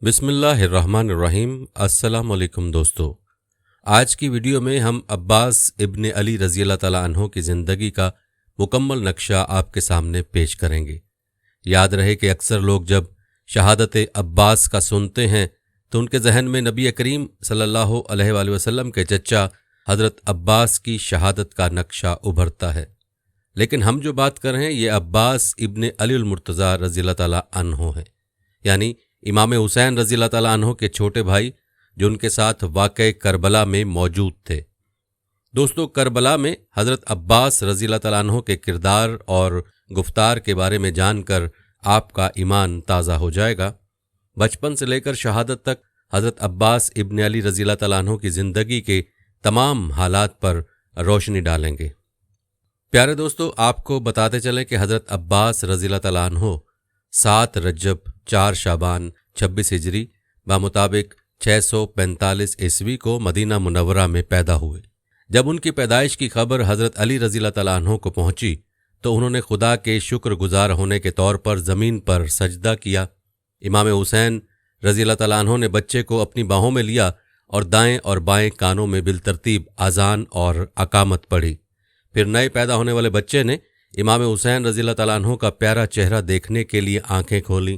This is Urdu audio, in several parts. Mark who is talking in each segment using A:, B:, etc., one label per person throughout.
A: بسم اللہ الرحمن الرحیم۔ السلام علیکم دوستو، آج کی ویڈیو میں ہم عباس ابن علی رضی اللہ تعالیٰ عنہ کی زندگی کا مکمل نقشہ آپ کے سامنے پیش کریں گے۔ یاد رہے کہ اکثر لوگ جب شہادت عباس کا سنتے ہیں تو ان کے ذہن میں نبی کریم صلی اللہ علیہ وآلہ وسلم کے چچا حضرت عباس کی شہادت کا نقشہ ابھرتا ہے، لیکن ہم جو بات کر رہے ہیں یہ عباس ابن علی المرتضیٰ رضی اللہ تعالیٰ عنہ ہے، یعنی امام حسین رضی اللہ تعالیٰ عنہ کے چھوٹے بھائی جو ان کے ساتھ واقع کربلا میں موجود تھے۔ دوستو، کربلا میں حضرت عباس رضی اللہ تعالیٰ عنہ کے کردار اور گفتار کے بارے میں جان کر آپ کا ایمان تازہ ہو جائے گا۔ بچپن سے لے کر شہادت تک حضرت عباس ابن علی رضی اللہ تعالیٰ عنہ کی زندگی کے تمام حالات پر روشنی ڈالیں گے۔ پیارے دوستو، آپ کو بتاتے چلیں کہ حضرت عباس رضی اللہ تعالیٰ عنہ 7 رجب 4 شعبان 26 ہجری بمطابق 645 عیسوی کو مدینہ منورہ میں پیدا ہوئے۔ جب ان کی پیدائش کی خبر حضرت علی رضی اللہ تعالیٰ عنہ کو پہنچی تو انہوں نے خدا کے شکر گزار ہونے کے طور پر زمین پر سجدہ کیا۔ امام حسین رضی اللہ تعالیٰ عنہ نے بچے کو اپنی باہوں میں لیا اور دائیں اور بائیں کانوں میں بالترتیب اذان اور اقامت پڑھی۔ پھر نئے پیدا ہونے والے بچے نے امام حسین رضی اللہ تعالیٰ عنہ کا پیارا چہرہ دیکھنے کے لیے آنکھیں کھولیں۔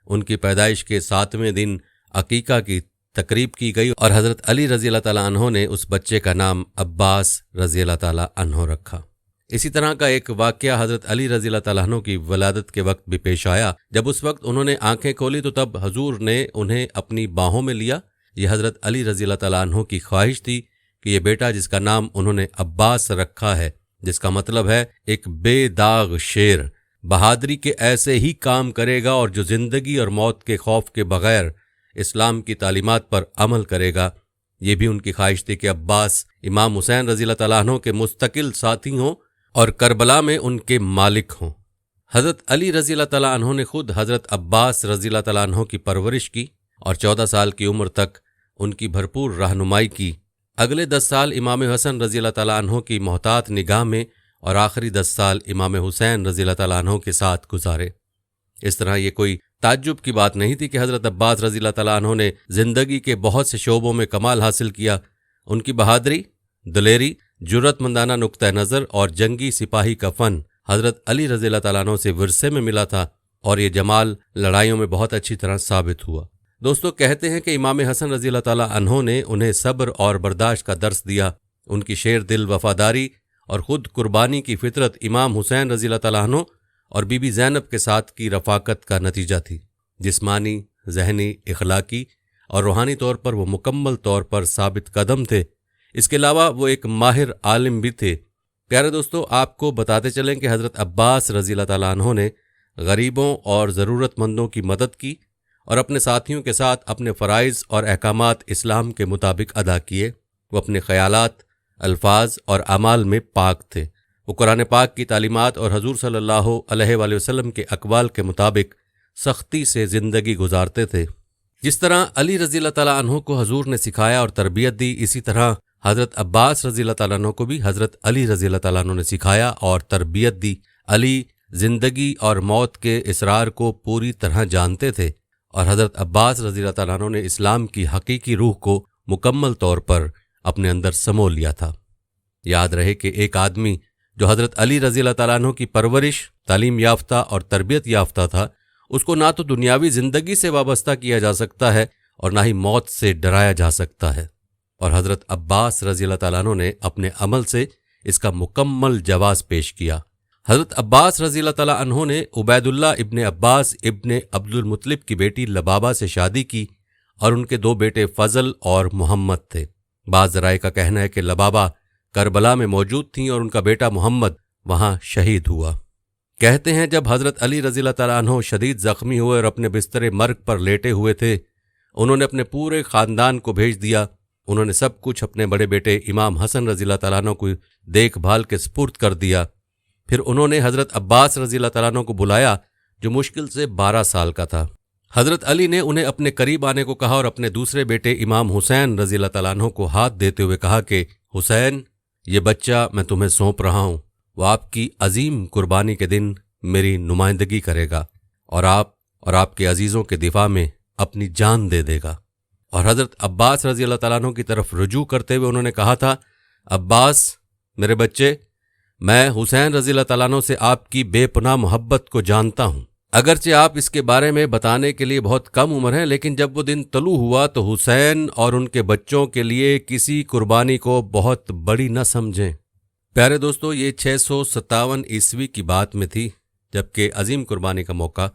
A: ان کی پیدائش کے 7ویں دن عقیقہ کی تقریب کی گئی اور حضرت علی رضی اللہ تعالیٰ عنہ نے اس بچے کا نام عباس رضی اللہ تعالیٰ عنہ رکھا۔ اسی طرح کا ایک واقعہ حضرت علی رضی اللہ تعالیٰ عنہ کی ولادت کے وقت بھی پیش آیا۔ جب اس وقت انہوں نے آنکھیں کھولی تو تب حضور نے انہیں اپنی باہوں میں لیا۔ یہ حضرت علی رضی اللہ تعالیٰ عنہ کی خواہش تھی کہ یہ بیٹا جس کا نام انہوں نے عباس رکھا ہے، جس کا مطلب ہے ایک بے داغ شیر، بہادری کے ایسے ہی کام کرے گا اور جو زندگی اور موت کے خوف کے بغیر اسلام کی تعلیمات پر عمل کرے گا۔ یہ بھی ان کی خواہش تھی کہ عباس امام حسین رضی اللہ تعالیٰ عنہ کے مستقل ساتھی ہوں اور کربلا میں ان کے مالک ہوں۔ حضرت علی رضی اللہ تعالیٰ عنہ نے خود حضرت عباس رضی اللہ تعالیٰ عنہ کی پرورش کی اور 14 سال کی عمر تک ان کی بھرپور رہنمائی کی۔ اگلے 10 سال امام حسن رضی اللہ تعالیٰ عنہ کی محتاط نگاہ میں اور آخری 10 سال امام حسین رضی اللہ تعالیٰ عنہ کے ساتھ گزارے۔ اس طرح یہ کوئی تعجب کی بات نہیں تھی کہ حضرت عباس رضی اللہ تعالیٰ عنہ نے زندگی کے بہت سے شعبوں میں کمال حاصل کیا۔ ان کی بہادری، دلیری، جرأت مندانہ نقطہ نظر اور جنگی سپاہی کا فن حضرت علی رضی اللہ تعالیٰ عنہ سے ورثے میں ملا تھا اور یہ جمال لڑائیوں میں بہت اچھی طرح ثابت ہوا۔ دوستو، کہتے ہیں کہ امام حسن رضی اللہ تعالیٰ عنہ نے انہیں صبر اور برداشت کا درس دیا۔ ان کی شیر دل وفاداری اور خود قربانی کی فطرت امام حسین رضی اللہ تعالیٰ عنہ اور بی بی زینب کے ساتھ کی رفاقت کا نتیجہ تھی۔ جسمانی، ذہنی، اخلاقی اور روحانی طور پر وہ مکمل طور پر ثابت قدم تھے۔ اس کے علاوہ وہ ایک ماہر عالم بھی تھے۔ پیارے دوستو، آپ کو بتاتے چلیں کہ حضرت عباس رضی اللہ تعالیٰ عنہ نے غریبوں اور ضرورت مندوں کی مدد کی اور اپنے ساتھیوں کے ساتھ اپنے فرائض اور احکامات اسلام کے مطابق ادا کیے۔ وہ اپنے خیالات، الفاظ اور اعمال میں پاک تھے۔ وہ قرآن پاک کی تعلیمات اور حضور صلی اللہ علیہ وآلہ وسلم کے اقوال کے مطابق سختی سے زندگی گزارتے تھے۔ جس طرح علی رضی اللہ تعالیٰ عنہ کو حضور نے سکھایا اور تربیت دی، اسی طرح حضرت عباس رضی اللہ تعالیٰ عنہ کو بھی حضرت علی رضی اللہ تعالیٰ عنہ نے سکھایا اور تربیت دی۔ علی زندگی اور موت کے اسرار کو پوری طرح جانتے تھے اور حضرت عباس رضی اللہ تعالیٰ عنہ نے اسلام کی حقیقی روح کو مکمل طور پر اپنے اندر سمو لیا تھا۔ یاد رہے کہ ایک آدمی جو حضرت علی رضی اللہ تعالیٰ عنہ کی پرورش، تعلیم یافتہ اور تربیت یافتہ تھا، اس کو نہ تو دنیاوی زندگی سے وابستہ کیا جا سکتا ہے اور نہ ہی موت سے ڈرایا جا سکتا ہے، اور حضرت عباس رضی اللہ تعالیٰ عنہ نے اپنے عمل سے اس کا مکمل جواز پیش کیا۔ حضرت عباس رضی اللہ تعالیٰ عنہ نے عبید اللہ ابن عباس ابن عبد المطلب کی بیٹی لبابہ سے شادی کی اور ان کے 2 بیٹے فضل اور محمد تھے۔ بعض ذرائع کا کہنا ہے کہ لبابہ کربلا میں موجود تھیں اور ان کا بیٹا محمد وہاں شہید ہوا۔ کہتے ہیں جب حضرت علی رضی اللہ تعالیٰ عنہ شدید زخمی ہوئے اور اپنے بستر مرگ پر لیٹے ہوئے تھے، انہوں نے اپنے پورے خاندان کو بھیج دیا۔ انہوں نے سب کچھ اپنے بڑے بیٹے امام حسن رضی اللہ تعالیٰ عنہ کو دیکھ بھال کے سپرد کر دیا۔ پھر انہوں نے حضرت عباس رضی اللہ تعالیٰ عنہ کو بلایا جو مشکل سے 12 سال کا تھا۔ حضرت علی نے انہیں اپنے قریب آنے کو کہا اور اپنے دوسرے بیٹے امام حسین رضی اللہ تعالیٰ عنہ کو ہاتھ دیتے ہوئے کہا کہ حسین، یہ بچہ میں تمہیں سونپ رہا ہوں، وہ آپ کی عظیم قربانی کے دن میری نمائندگی کرے گا اور آپ کے عزیزوں کے دفاع میں اپنی جان دے دے گا۔ اور حضرت عباس رضی اللہ تعالیٰ عنہ کی طرف رجوع کرتے ہوئے انہوں نے کہا تھا، عباس میرے بچے، میں حسین رضی اللہ تعالیٰ عنہ سے آپ کی بے پناہ محبت کو جانتا ہوں، اگرچہ آپ اس کے بارے میں بتانے کے لیے بہت کم عمر ہیں، لیکن جب وہ دن طلوع ہوا تو حسین اور ان کے بچوں کے لیے کسی قربانی کو بہت بڑی نہ سمجھیں۔ پیارے دوستو، یہ 657 عیسوی کی بات میں تھی، جبکہ عظیم قربانی کا موقع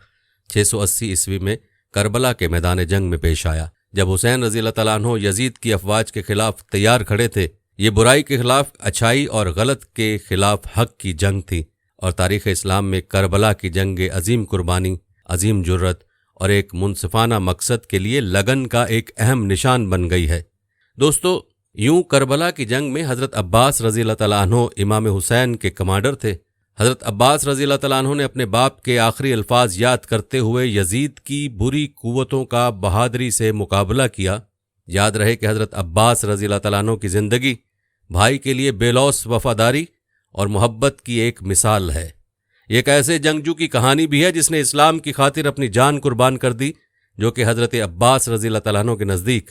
A: 680 عیسوی میں کربلا کے میدان جنگ میں پیش آیا، جب حسین رضی اللہ تعالیٰ عنہ یزید کی افواج کے خلاف تیار کھڑے تھے۔ یہ برائی کے خلاف اچھائی اور غلط کے خلاف حق کی جنگ تھی، اور تاریخ اسلام میں کربلا کی جنگ عظیم قربانی، عظیم جرت اور ایک منصفانہ مقصد کے لیے لگن کا ایک اہم نشان بن گئی ہے۔ دوستو، یوں کربلا کی جنگ میں حضرت عباس رضی اللہ تعالیٰ عنہ امام حسین کے کمانڈر تھے۔ حضرت عباس رضی اللہ تعالیٰ عنہ نے اپنے باپ کے آخری الفاظ یاد کرتے ہوئے یزید کی بری قوتوں کا بہادری سے مقابلہ کیا۔ یاد رہے کہ حضرت عباس رضی اللہ تعالیٰ عنہ کی زندگی بھائی کے لیے بے لوث وفاداری اور محبت کی ایک مثال ہے۔ یہ ایک ایسے جنگجو کی کہانی بھی ہے جس نے اسلام کی خاطر اپنی جان قربان کر دی، جو کہ حضرت عباس رضی اللہ تعالیٰ عنہ کے نزدیک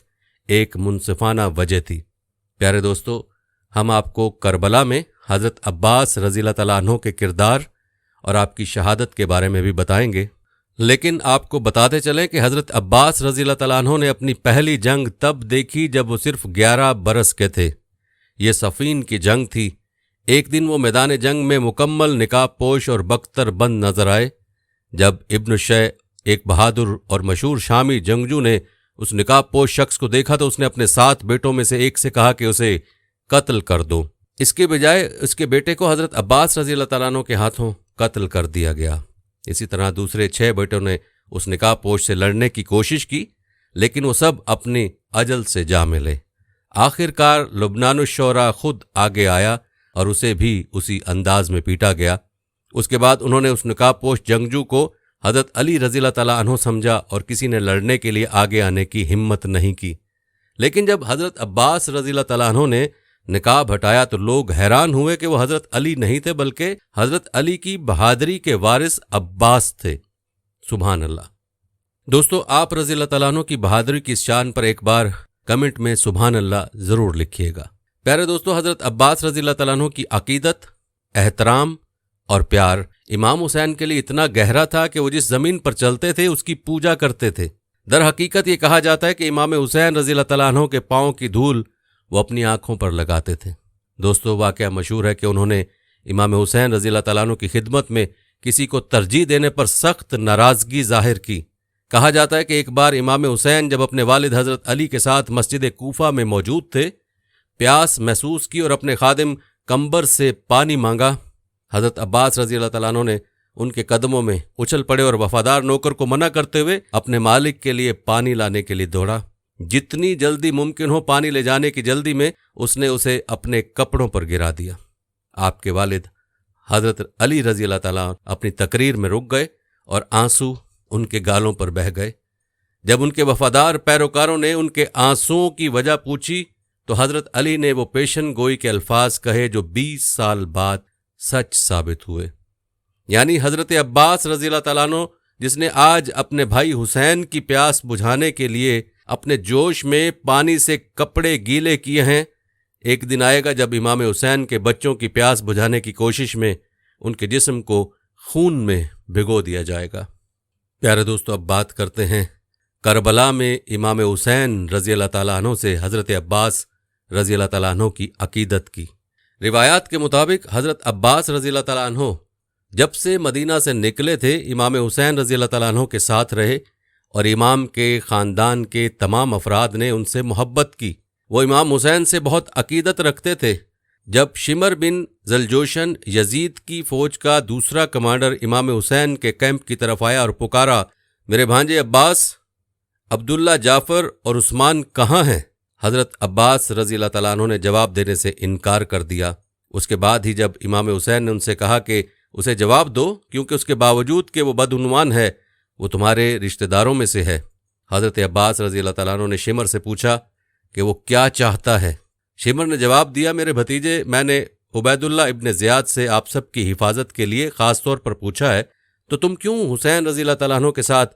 A: ایک منصفانہ وجہ تھی۔ پیارے دوستو، ہم آپ کو کربلا میں حضرت عباس رضی اللہ تعالیٰ عنہ کے کردار اور آپ کی شہادت کے بارے میں بھی بتائیں گے، لیکن آپ کو بتاتے چلیں کہ حضرت عباس رضی اللہ تعالیٰ عنہ نے اپنی پہلی جنگ تب دیکھی جب وہ صرف 11 برس کے تھے۔ یہ صفین کی جنگ تھی۔ ایک دن وہ میدان جنگ میں مکمل نقاب پوش اور بختر بند نظر آئے۔ جب ابن شیع، ایک بہادر اور مشہور شامی جنگجو نے اس نقاب پوش شخص کو دیکھا تو اس نے اپنے 7 بیٹوں میں سے ایک سے کہا کہ اسے قتل کر دو۔ اس کے بجائے اس کے بیٹے کو حضرت عباس رضی اللہ تعالیٰ عنہ کے ہاتھوں قتل کر دیا گیا۔ اسی طرح دوسرے 6 بیٹوں نے اس نقاب پوش سے لڑنے کی کوشش کی، لیکن وہ سب اپنی اجل سے جا ملے۔ آخر کار لبنان الشعراء خود آگے آیا اور اسے بھی اسی انداز میں پیٹا گیا۔ اس کے بعد انہوں نے اس نقاب پوش جنگجو کو حضرت علی رضی اللہ تعالیٰ عنہ سمجھا اور کسی نے لڑنے کے لیے آگے آنے کی ہمت نہیں کی۔ لیکن جب حضرت عباس رضی اللہ تعالیٰ عنہ نے نقاب ہٹایا تو لوگ حیران ہوئے کہ وہ حضرت علی نہیں تھے، بلکہ حضرت علی کی بہادری کے وارث عباس تھے۔ سبحان اللہ۔ دوستو، آپ رضی اللہ تعالیٰ عنہ کی بہادری کی اس شان پر ایک بار کمنٹ میں سبحان اللہ ضرور لکھیے گا۔ پیارے دوستو، حضرت عباس رضی اللہ تعالیٰ عنہ کی عقیدت، احترام اور پیار امام حسین کے لیے اتنا گہرا تھا کہ وہ جس زمین پر چلتے تھے اس کی پوجا کرتے تھے۔ در حقیقت یہ کہا جاتا ہے کہ امام حسین رضی اللہ تعالیٰ عنہ کے پاؤں کی دھول وہ اپنی آنکھوں پر لگاتے تھے۔ دوستو، واقعہ مشہور ہے کہ انہوں نے امام حسین رضی اللہ تعالیٰ عنہ کی خدمت میں کسی کو ترجیح دینے پر سخت ناراضگی ظاہر کی۔ کہا جاتا ہے کہ ایک بار امام حسین جب اپنے والد حضرت علی کے ساتھ مسجد کوفہ میں موجود تھے، پیاس محسوس کی اور اپنے خادم قمبر سے پانی مانگا۔ حضرت عباس رضی اللہ تعالیٰ عنہ نے ان کے قدموں میں اچھل پڑے اور وفادار نوکر کو منع کرتے ہوئے اپنے مالک کے لیے پانی لانے کے لیے دوڑا۔ جتنی جلدی ممکن ہو پانی لے جانے کی جلدی میں اس نے اسے اپنے کپڑوں پر گرا دیا۔ آپ کے والد حضرت علی رضی اللہ تعالیٰ اپنی تقریر میں رک گئے اور آنسو ان کے گالوں پر بہہ گئے۔ جب ان کے وفادار پیروکاروں نے ان کے آنسوؤں کی وجہ پوچھی تو حضرت علی نے وہ پیشن گوئی کے الفاظ کہے جو 20 سال بعد سچ ثابت ہوئے۔ یعنی حضرت عباس رضی اللہ تعالیٰ عنہ، جس نے آج اپنے بھائی حسین کی پیاس بجھانے کے لیے اپنے جوش میں پانی سے کپڑے گیلے کیے ہیں، ایک دن آئے گا جب امام حسین کے بچوں کی پیاس بجھانے کی کوشش میں ان کے جسم کو خون میں بھگو دیا جائے گا۔ پیارے دوستو، اب بات کرتے ہیں کربلا میں امام حسین رضی اللہ تعالیٰ عنہ سے حضرت عباس رضی اللہ تعالیٰ عنہ کی عقیدت کی۔ روایات کے مطابق حضرت عباس رضی اللہ تعالیٰ عنہ جب سے مدینہ سے نکلے تھے امام حسین رضی اللہ تعالیٰ عنہ کے ساتھ رہے اور امام کے خاندان کے تمام افراد نے ان سے محبت کی۔ وہ امام حسین سے بہت عقیدت رکھتے تھے۔ جب شمر بن ذلجوشن یزید کی فوج کا دوسرا کمانڈر امام حسین کے کیمپ کی طرف آیا اور پکارا، میرے بھانجے عباس، عبداللہ، جعفر اور عثمان کہاں ہیں؟ حضرت عباس رضی اللہ تعالیٰ عنہ نے جواب دینے سے انکار کر دیا۔ اس کے بعد ہی جب امام حسین نے ان سے کہا کہ اسے جواب دو، کیونکہ اس کے باوجود کہ وہ بدعنوان ہے وہ تمہارے رشتہ داروں میں سے ہے، حضرت عباس رضی اللہ تعالیٰ عنہ نے شمر سے پوچھا کہ وہ کیا چاہتا ہے۔ شمر نے جواب دیا، میرے بھتیجے، میں نے عبید اللہ ابن زیاد سے آپ سب کی حفاظت کے لیے خاص طور پر پوچھا ہے، تو تم کیوں حسین رضی اللہ تعالیٰ عنہ کے ساتھ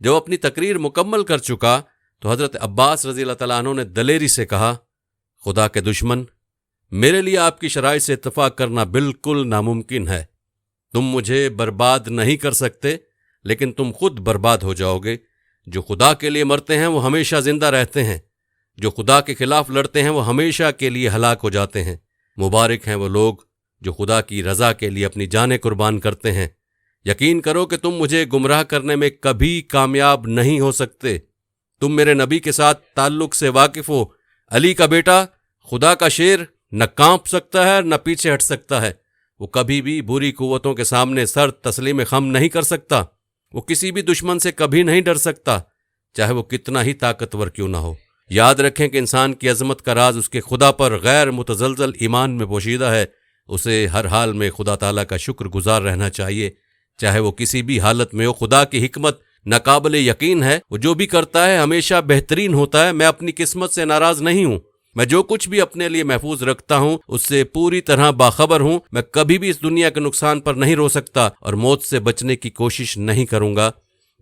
A: جب اپنی تقریر مکمل کر چکا تو حضرت عباس رضی اللہ تعالیٰ عنہ نے دلیری سے کہا، خدا کے دشمن، میرے لیے آپ کی شرائط سے اتفاق کرنا بالکل ناممکن ہے۔ تم مجھے برباد نہیں کر سکتے، لیکن تم خود برباد ہو جاؤ گے۔ جو خدا کے لیے مرتے ہیں وہ ہمیشہ زندہ رہتے ہیں، جو خدا کے خلاف لڑتے ہیں وہ ہمیشہ کے لیے ہلاک ہو جاتے ہیں۔ مبارک ہیں وہ لوگ جو خدا کی رضا کے لیے اپنی جانیں قربان کرتے ہیں۔ یقین کرو کہ تم مجھے گمراہ کرنے میں کبھی کامیاب نہیں ہو سکتے۔ تم میرے نبی کے ساتھ تعلق سے واقف ہو۔ علی کا بیٹا، خدا کا شیر، نہ کانپ سکتا ہے نہ پیچھے ہٹ سکتا ہے۔ وہ کبھی بھی بری قوتوں کے سامنے سر تسلیم خم نہیں کر سکتا۔ وہ کسی بھی دشمن سے کبھی نہیں ڈر سکتا، چاہے وہ کتنا ہی طاقتور کیوں نہ ہو۔ یاد رکھیں کہ انسان کی عظمت کا راز اس کے خدا پر غیر متزلزل ایمان میں پوشیدہ ہے۔ اسے ہر حال میں خدا تعالیٰ کا شکر گزار رہنا چاہیے، چاہے وہ کسی بھی حالت میں ہو۔ خدا کی حکمت ناقابل یقین ہے، وہ جو بھی کرتا ہے ہمیشہ بہترین ہوتا ہے۔ میں اپنی قسمت سے ناراض نہیں ہوں، میں جو کچھ بھی اپنے لیے محفوظ رکھتا ہوں اس سے پوری طرح باخبر ہوں۔ میں کبھی بھی اس دنیا کے نقصان پر نہیں رو سکتا اور موت سے بچنے کی کوشش نہیں کروں گا۔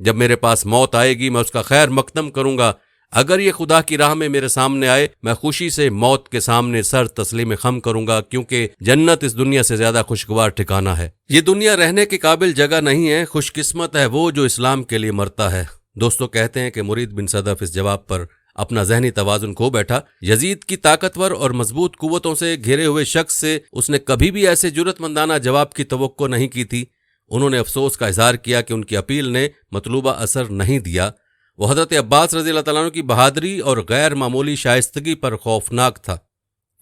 A: جب میرے پاس موت آئے گی میں اس کا خیر مقدم کروں گا۔ اگر یہ خدا کی راہ میں میرے سامنے آئے، میں خوشی سے موت کے سامنے سر تسلیم خم کروں گا، کیونکہ جنت اس دنیا سے زیادہ خوشگوار ٹھکانہ ہے۔ یہ دنیا رہنے کے قابل جگہ نہیں ہے۔ خوش قسمت ہے وہ جو اسلام کے لیے مرتا ہے۔ دوستو، کہتے ہیں کہ مرید بن صدف اس جواب پر اپنا ذہنی توازن کھو بیٹھا۔ یزید کی طاقتور اور مضبوط قوتوں سے گھرے ہوئے شخص سے اس نے کبھی بھی ایسے جرأت مندانہ جواب کی توقع نہیں کی تھی۔ انہوں نے افسوس کا اظہار کیا کہ ان کی اپیل نے مطلوبہ اثر نہیں دیا۔ وہ حضرت عباس رضی اللہ تعالیٰ عنہ کی بہادری اور غیر معمولی شائستگی پر خوفناک تھا۔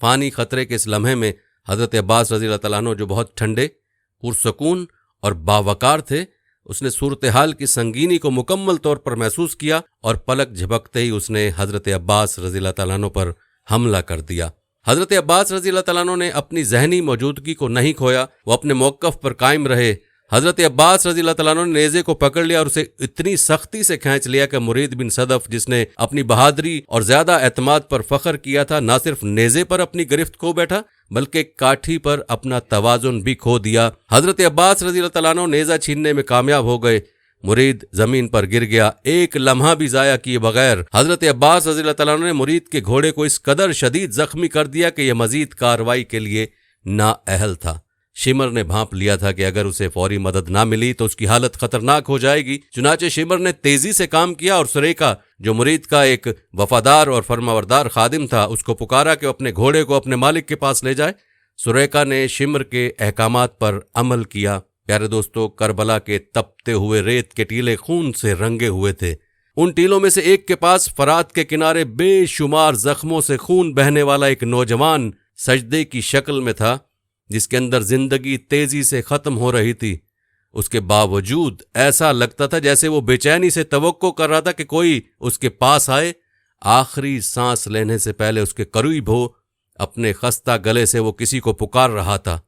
A: فانی خطرے کے اس لمحے میں حضرت عباس رضی اللہ تعالیٰ عنہ جو بہت ٹھنڈے، پرسکون اور باوقار تھے، اس نے صورتحال کی سنگینی کو مکمل طور پر محسوس کیا اور پلک جھپکتے ہی اس نے حضرت عباس رضی اللہ تعالیٰ عنہ پر حملہ کر دیا۔ حضرت عباس رضی اللہ تعالیٰ عنہ نے اپنی ذہنی موجودگی کو نہیں کھویا، وہ اپنے موقف پر قائم رہے۔ حضرت عباس رضی اللہ تعالیٰ عنہ نے نیزے کو پکڑ لیا اور اسے اتنی سختی سے کھینچ لیا کہ مرید بن صدف، جس نے اپنی بہادری اور زیادہ اعتماد پر فخر کیا تھا، نہ صرف نیزے پر اپنی گرفت کھو بیٹھا بلکہ کاٹھی پر اپنا توازن بھی کھو دیا۔ حضرت عباس رضی اللہ تعالیٰ عنہ نیزہ چھیننے میں کامیاب ہو گئے۔ مرید زمین پر گر گیا۔ ایک لمحہ بھی ضائع کیے بغیر حضرت عباس رضی اللہ تعالیٰ عنہ نے مرید کے گھوڑے کو اس قدر شدید زخمی کر دیا کہ یہ مزید کارروائی کے لیے نااہل تھا۔ شمر نے بھانپ لیا تھا کہ اگر اسے فوری مدد نہ ملی تو اس کی حالت خطرناک ہو جائے گی، چنانچہ شمر نے تیزی سے کام کیا اور سریقہ، جو مرید کا ایک وفادار اور فرمانبردار خادم تھا، اس کو پکارا کہ وہ اپنے گھوڑے کو اپنے مالک کے پاس لے جائے۔ سریقہ نے شمر کے احکامات پر عمل کیا۔ پیارے دوستو، کربلا کے تپتے ہوئے ریت کے ٹیلے خون سے رنگے ہوئے تھے۔ ان ٹیلوں میں سے ایک کے پاس فرات کے کنارے بے شمار زخموں سے خون بہنے والا ایک نوجوان سجدے کی شکل میں تھا، جس کے اندر زندگی تیزی سے ختم ہو رہی تھی۔ اس کے باوجود ایسا لگتا تھا جیسے وہ بے چینی سے توقع کر رہا تھا کہ کوئی اس کے پاس آئے، آخری سانس لینے سے پہلے اس کے قریب ہو۔ اپنے خستہ گلے سے وہ کسی کو پکار رہا تھا۔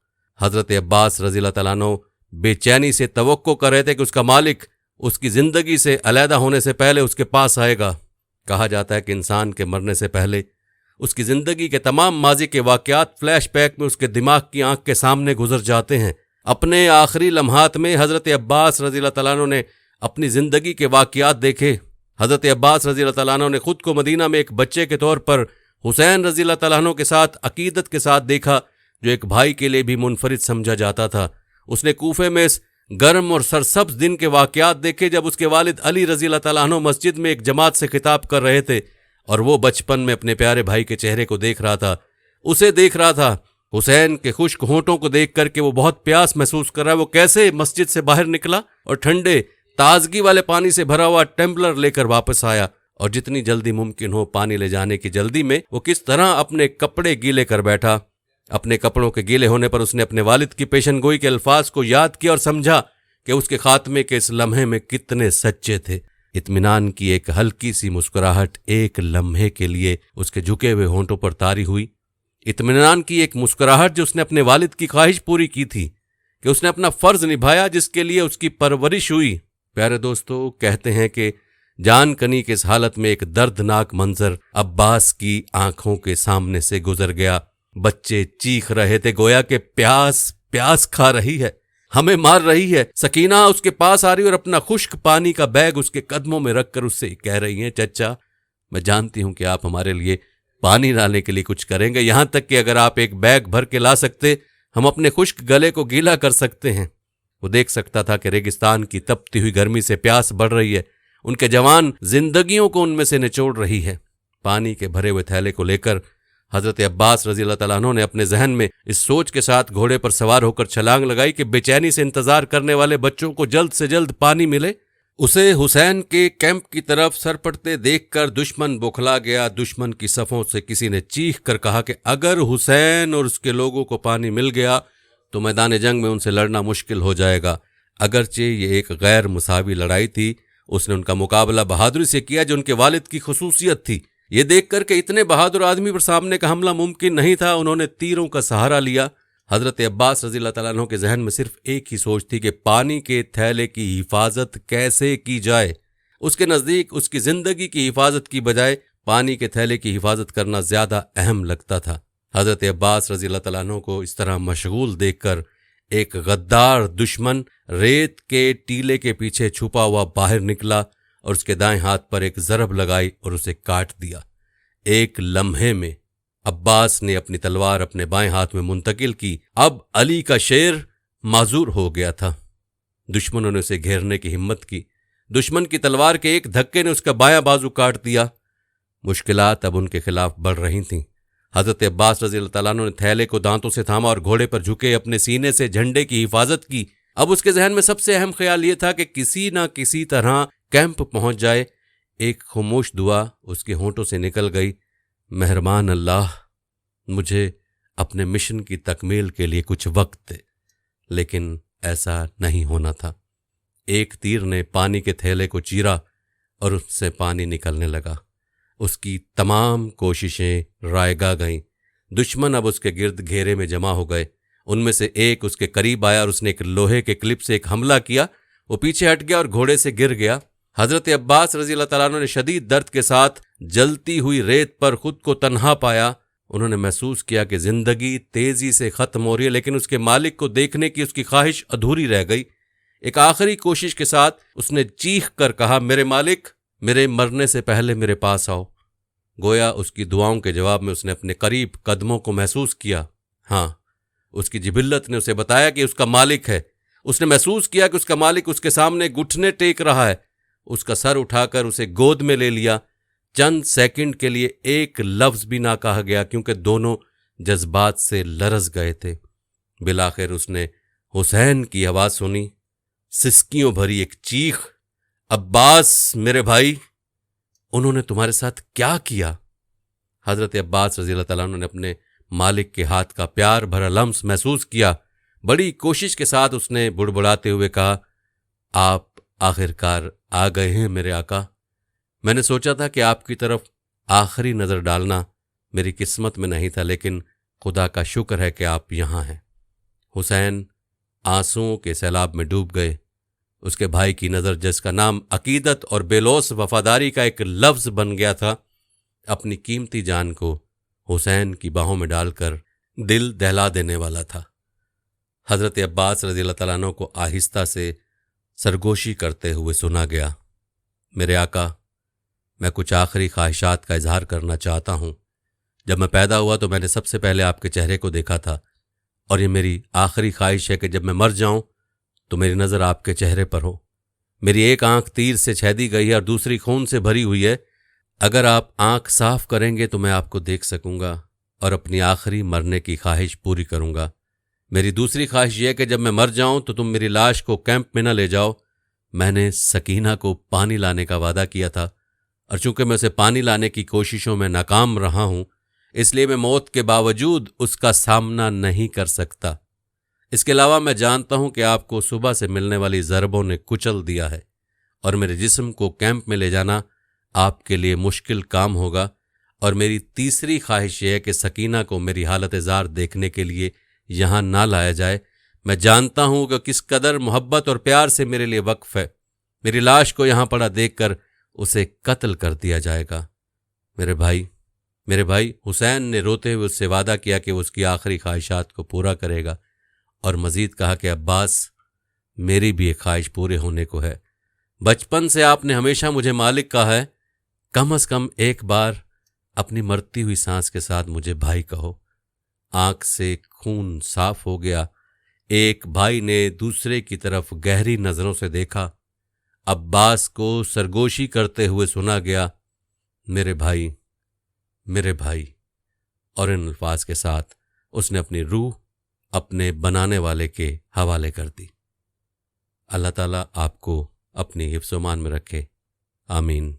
A: حضرت عباس رضی اللہ تعالیٰ عنہ بے چینی سے توقع کر رہے تھے کہ اس کا مالک اس کی زندگی سے علیحدہ ہونے سے پہلے اس کے پاس آئے گا۔ کہا جاتا ہے کہ انسان کے مرنے سے پہلے اس کی زندگی کے تمام ماضی کے واقعات فلیش بیک میں اس کے دماغ کی آنکھ کے سامنے گزر جاتے ہیں۔ اپنے آخری لمحات میں حضرت عباس رضی اللہ تعالیٰ عنہ نے اپنی زندگی کے واقعات دیکھے۔ حضرت عباس رضی اللہ تعالیٰ عنہ نے خود کو مدینہ میں ایک بچے کے طور پر حسین رضی اللہ تعالیٰ عنہ کے ساتھ عقیدت کے ساتھ دیکھا، جو ایک بھائی کے لیے بھی منفرد سمجھا جاتا تھا۔ اس نے کوفے میں اس گرم اور سرسبز دن کے واقعات دیکھے جب اس کے والد علی رضی اللہ تعالیٰ عنہ مسجد میں ایک جماعت سے خطاب کر رہے تھے، اور وہ بچپن میں اپنے پیارے بھائی کے چہرے کو دیکھ رہا تھا، اسے دیکھ رہا تھا۔ حسین کے خشک ہونٹوں کو دیکھ کر کے وہ بہت پیاس محسوس کر رہا ہے۔ وہ کیسے مسجد سے باہر نکلا اور ٹھنڈے تازگی والے پانی سے بھرا ہوا ٹمبلر لے کر واپس آیا، اور جتنی جلدی ممکن ہو پانی لے جانے کی جلدی میں وہ کس طرح اپنے کپڑے گیلے کر بیٹھا۔ اپنے کپڑوں کے گیلے ہونے پر اس نے اپنے والد کی پیشن گوئی کے الفاظ کو یاد کیا اور سمجھا کہ اس کے خاتمے کے اس لمحے میں کتنے سچے تھے۔ اطمینان کی ایک ہلکی سی مسکراہٹ ایک لمحے کے لیے اس کے جھکے ہوئے ہونٹوں پر طاری ہوئی۔ اطمینان کی ایک مسکراہٹ جو اس نے اپنے والد کی خواہش پوری کی تھی کہ اس نے اپنا فرض نبھایا جس کے لیے اس کی پرورش ہوئی۔ پیارے دوستو، کہتے ہیں کہ جان کنی کے اس حالت میں ایک دردناک منظر عباس کی آنکھوں کے سامنے سے گزر گیا۔ بچے چیخ رہے تھے، گویا کہ پیاس کھا رہی ہے۔ ہمیں مار رہی ہے۔ سکینہ اس کے پاس آ رہی اور اپنا خشک پانی کا بیگ اس کے قدموں میں رکھ کر اس سے کہہ رہی ہیں، چچا میں جانتی ہوں کہ آپ ہمارے لیے پانی لانے کے لیے کچھ کریں گے، یہاں تک کہ اگر آپ ایک بیگ بھر کے لا سکتے ہم اپنے خشک گلے کو گیلا کر سکتے ہیں۔ وہ دیکھ سکتا تھا کہ ریگستان کی تپتی ہوئی گرمی سے پیاس بڑھ رہی ہے، ان کے جوان زندگیوں کو ان میں سے نچوڑ رہی ہے۔ پانی کے بھرے ہوئے تھیلے کو لے کر حضرت عباس رضی اللہ تعالیٰ عنہ نے اپنے ذہن میں اس سوچ کے ساتھ گھوڑے پر سوار ہو کر چھلانگ لگائی کہ بے چینی سے انتظار کرنے والے بچوں کو جلد سے جلد پانی ملے۔ اسے حسین کے کیمپ کی طرف سر پڑتے دیکھ کر دشمن بوکھلا گیا۔ دشمن کی صفوں سے کسی نے چیخ کر کہا کہ اگر حسین اور اس کے لوگوں کو پانی مل گیا تو میدان جنگ میں ان سے لڑنا مشکل ہو جائے گا۔ اگرچہ یہ ایک غیر مساوی لڑائی تھی، اس نے ان کا مقابلہ بہادری سے کیا جو ان کے والد کی خصوصیت تھی۔ یہ دیکھ کر کہ اتنے بہادر آدمی پر سامنے کا حملہ ممکن نہیں تھا، انہوں نے تیروں کا سہارا لیا۔ حضرت عباس رضی اللہ تعالیٰ عنہ کے ذہن میں صرف ایک ہی سوچ تھی کہ پانی کے تھیلے کی حفاظت کیسے کی جائے۔ اس کے نزدیک اس کی زندگی کی حفاظت کی بجائے پانی کے تھیلے کی حفاظت کرنا زیادہ اہم لگتا تھا۔ حضرت عباس رضی اللہ تعالیٰ عنہ کو اس طرح مشغول دیکھ کر ایک غدار دشمن ریت کے ٹیلے کے پیچھے چھپا ہوا باہر نکلا اور اس کے دائیں ہاتھ پر ایک ضرب لگائی اور اسے کاٹ دیا۔ ایک لمحے میں عباس نے اپنی تلوار اپنے بائیں ہاتھ میں منتقل کی۔ اب علی کا شیر معذور ہو گیا تھا۔ دشمنوں نے اسے گھیرنے کی ہمت کی۔ دشمن کی تلوار کے ایک دھکے نے اس کا بایاں بازو کاٹ دیا۔ مشکلات اب ان کے خلاف بڑھ رہی تھیں۔ حضرت عباس رضی اللہ تعالیٰ عنہ نے تھیلے کو دانتوں سے تھاما اور گھوڑے پر جھکے اپنے سینے سے جھنڈے کی حفاظت کی۔ اب اس کے ذہن میں سب سے اہم خیال یہ تھا کہ کسی نہ کسی طرح کیمپ پہنچ جائے۔ ایک خاموش دعا اس کے ہونٹوں سے نکل گئی، مہربان اللہ مجھے اپنے مشن کی تکمیل کے لیے کچھ وقت دے۔ لیکن ایسا نہیں ہونا تھا۔ ایک تیر نے پانی کے تھیلے کو چیرا اور اس سے پانی نکلنے لگا۔ اس کی تمام کوششیں رائگاں گئیں۔ دشمن اب اس کے گرد گھیرے میں جمع ہو گئے۔ ان میں سے ایک اس کے قریب آیا اور اس نے ایک لوہے کے کلپ سے ایک حملہ کیا۔ وہ پیچھے ہٹ گیا اور گھوڑے سے گر گیا۔ حضرت عباس رضی اللہ تعالیٰ عنہ نے شدید درد کے ساتھ جلتی ہوئی ریت پر خود کو تنہا پایا۔ انہوں نے محسوس کیا کہ زندگی تیزی سے ختم ہو رہی ہے، لیکن اس کے مالک کو دیکھنے کی اس کی خواہش ادھوری رہ گئی۔ ایک آخری کوشش کے ساتھ اس نے چیخ کر کہا، میرے مالک، میرے مرنے سے پہلے میرے پاس آؤ۔ گویا اس کی دعاؤں کے جواب میں اس نے اپنے قریب قدموں کو محسوس کیا۔ ہاں، اس کی جبلت نے اسے بتایا کہ اس کا مالک ہے۔ اس نے محسوس کیا کہ اس کا مالک اس کے سامنے گھٹنے ٹیک رہا ہے۔ اس کا سر اٹھا کر اسے گود میں لے لیا۔ چند سیکنڈ کے لیے ایک لفظ بھی نہ کہا گیا کیونکہ دونوں جذبات سے لرز گئے تھے۔ بالآخر اس نے حسین کی آواز سنی، سسکیوں بھری ایک چیخ، عباس میرے بھائی، انہوں نے تمہارے ساتھ کیا کیا؟ حضرت عباس رضی اللہ تعالیٰ عنہ نے اپنے مالک کے ہاتھ کا پیار بھرا لمس محسوس کیا۔ بڑی کوشش کے ساتھ اس نے بڑبڑاتے ہوئے کہا، آپ آخرکار آ گئے ہیں میرے آقا۔ میں نے سوچا تھا کہ آپ کی طرف آخری نظر ڈالنا میری قسمت میں نہیں تھا، لیکن خدا کا شکر ہے کہ آپ یہاں ہیں۔ حسین آنسوؤں کے سیلاب میں ڈوب گئے۔ اس کے بھائی کی نظر، جس کا نام عقیدت اور بے لوث وفاداری کا ایک لفظ بن گیا تھا، اپنی قیمتی جان کو حسین کی باہوں میں ڈال کر دل دہلا دینے والا تھا۔ حضرت عباس رضی اللہ تعالیٰ عنہ کو آہستہ سے سرگوشی کرتے ہوئے سنا گیا، میرے آقا، میں کچھ آخری خواہشات کا اظہار کرنا چاہتا ہوں۔ جب میں پیدا ہوا تو میں نے سب سے پہلے آپ کے چہرے کو دیکھا تھا، اور یہ میری آخری خواہش ہے کہ جب میں مر جاؤں تو میری نظر آپ کے چہرے پر ہو۔ میری ایک آنکھ تیر سے چھیدی گئی ہے اور دوسری خون سے بھری ہوئی ہے۔ اگر آپ آنکھ صاف کریں گے تو میں آپ کو دیکھ سکوں گا اور اپنی آخری مرنے کی خواہش پوری کروں گا۔ میری دوسری خواہش یہ ہے کہ جب میں مر جاؤں تو تم میری لاش کو کیمپ میں نہ لے جاؤ۔ میں نے سکینہ کو پانی لانے کا وعدہ کیا تھا، اور چونکہ میں اسے پانی لانے کی کوششوں میں ناکام رہا ہوں، اس لیے میں موت کے باوجود اس کا سامنا نہیں کر سکتا۔ اس کے علاوہ میں جانتا ہوں کہ آپ کو صبح سے ملنے والی ضربوں نے کچل دیا ہے، اور میرے جسم کو کیمپ میں لے جانا آپ کے لیے مشکل کام ہوگا۔ اور میری تیسری خواہش یہ ہے کہ سکینہ کو میری حالت زار دیکھنے کے لیے یہاں نہ لایا جائے۔ میں جانتا ہوں کہ کس قدر محبت اور پیار سے میرے لیے وقف ہے۔ میری لاش کو یہاں پڑا دیکھ کر اسے قتل کر دیا جائے گا۔ میرے بھائی حسین نے روتے ہوئے اس سے وعدہ کیا کہ وہ اس کی آخری خواہشات کو پورا کرے گا، اور مزید کہا کہ عباس، میری بھی ایک خواہش پورے ہونے کو ہے۔ بچپن سے آپ نے ہمیشہ مجھے مالک کہا ہے، کم از کم ایک بار اپنی مرتی ہوئی سانس کے ساتھ مجھے بھائی کہو۔ آنکھ سے خون صاف ہو گیا۔ ایک بھائی نے دوسرے کی طرف گہری نظروں سے دیکھا۔ عباس کو سرگوشی کرتے ہوئے سنا گیا، میرے بھائی، میرے بھائی، اور ان الفاظ کے ساتھ اس نے اپنی روح اپنے بنانے والے کے حوالے کر دی۔ اللہ تعالیٰ آپ کو اپنی حفظ و امان میں رکھے، آمین۔